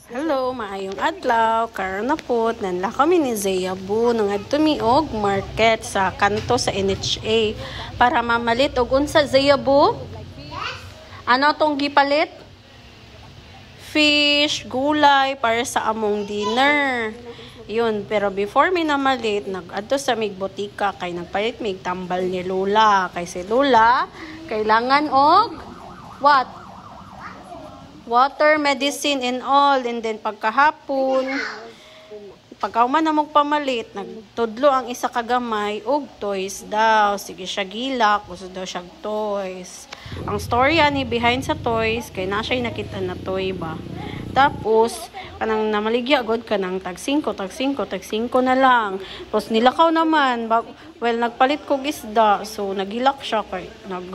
Hello, maayong adlaw. Karon na po, nanla kami ni Zeyabu nang adtumiog market sa kanto sa NHA para mamalit og unsa Zeyabu? Ano tong gipalit? Fish, gulay para sa among dinner. Yun, pero before mi namalit, nag-adto sa mig botika kay nagpalit mig tambal ni Lola. Kay si Lola kailangan og what? Water, medicine, and all. And then, pagkahapon, pagkauman na magpamalit, nagtudlo ang isa kagamay, og toys daw. Sige siya gilak, gusto daw siya toys. Ang storya ni behind sa toys, kay na siya'y nakita na toy ba. Tapos, kanang namaligya god kanang tag 5 na lang. Tapos nilakaw naman, well nagpalit ko isda, so nagilak siya kay nag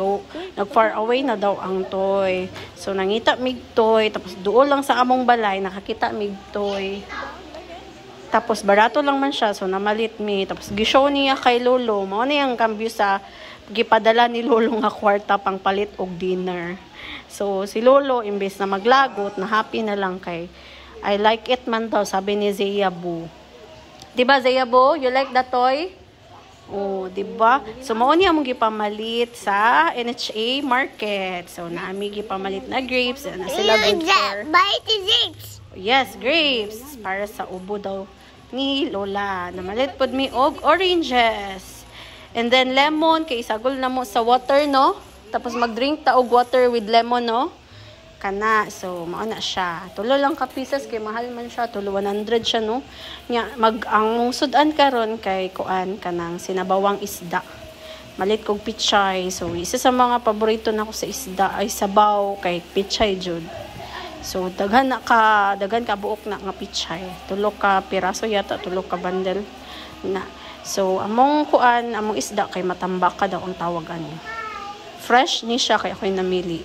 far away na daw ang toy. So nangita mig toy, tapos duol lang sa among balay nakakita mig toy. Tapos barato lang man siya, so namalit mi. Tapos gishow niya kay Lolo, mao ni ang kambyo sa gipadala ni Lolo nga kwarta pang palit og dinner. So, si Lolo, imbes na maglagot, na happy na lang kay I like it man daw, sabi ni Zeyabu. Diba, Zeyabu? You like the toy? Oh, diba? So, mauni among gipamalit sa NHA market. So, naami gipamalit na grapes. Na sila good for. Yes, grapes. Para sa ubo daw ni Lola. Namalit pod mi og oranges. And then, lemon. Kay isagol na mo sa water, no? Tapos mag-drink ta og water with lemon, no? Kana. So, mao na siya. Tulo lang ka pieces kay mahal man siya. Tulo 100 siya, no? Nya ang sudan karon kay kuan kanang sinabawang isda. Malit kog pichay. So, isa sa mga paborito nako sa isda ay sabaw kay pichay jud. So, daghan ka buok na nga pichay. Tulo ka piraso yata, tulo ka bundle na. So, among kuan, among isda kay matambak ka daw ang tawag ani. Fresh ni siya kaya ako'y namili.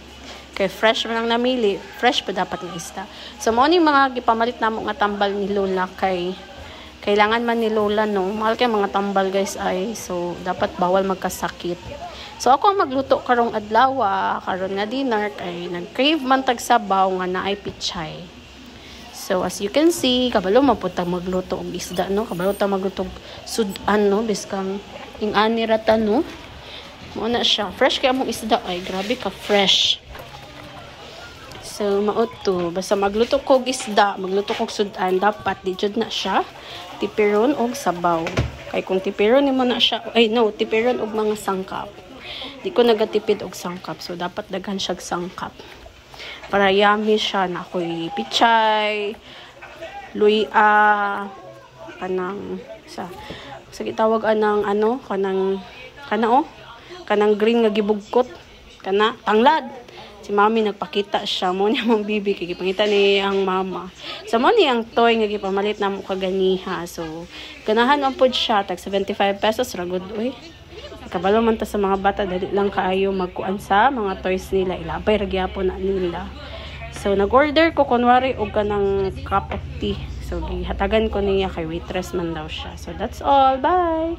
Kaya fresh man ang namili, fresh pa dapat ng isda. So, mo ni mga gipamalit namo nga tambal ni Lola kay kailangan man ni Lola, no? Mahal kay mga tambal, guys, ay. So, dapat bawal magkasakit. So, ako magluto karong adlaw, karon nga dinner kay nag-crave man tag sabaw nga naay pichay. So, as you can see, kabalo mapunta magluto og isda, no? Kabalo ta magluto sudan, no? Biskang ing-ani rata, no? Muna siya. Fresh kaya mong isda. Ay, grabe ka fresh. So, mauto. Basta magluto kog isda, magluto kog sudan, dapat di jud na siya tipiron og sabaw. Kay kung tipiron mo na siya, ay no, tipiron og mga sangkap. Di ko nagatipid og sangkap. So, dapat daghan siya sangkap. Para yummy siya na ako'y pichay, luya, kanang, sa gitawag anang, ano, kanang green nga gibugkot kana tanglad si mami nagpakita siya mo ni among bibi kay gipangita ni ang mama so mo ni ang toy nga gipamalit namo kaganiha. So ganahan man pud siya tag 75 pesos ra gud oy. Kabalo man ta sa mga bata dali lang kaayo magkuan sa mga toys nila, ilabay ra gyapon na nila. So nag-order ko kunwari og kanang cup of tea, so gihatagan ko niya kay waitress man daw siya. So that's all, bye.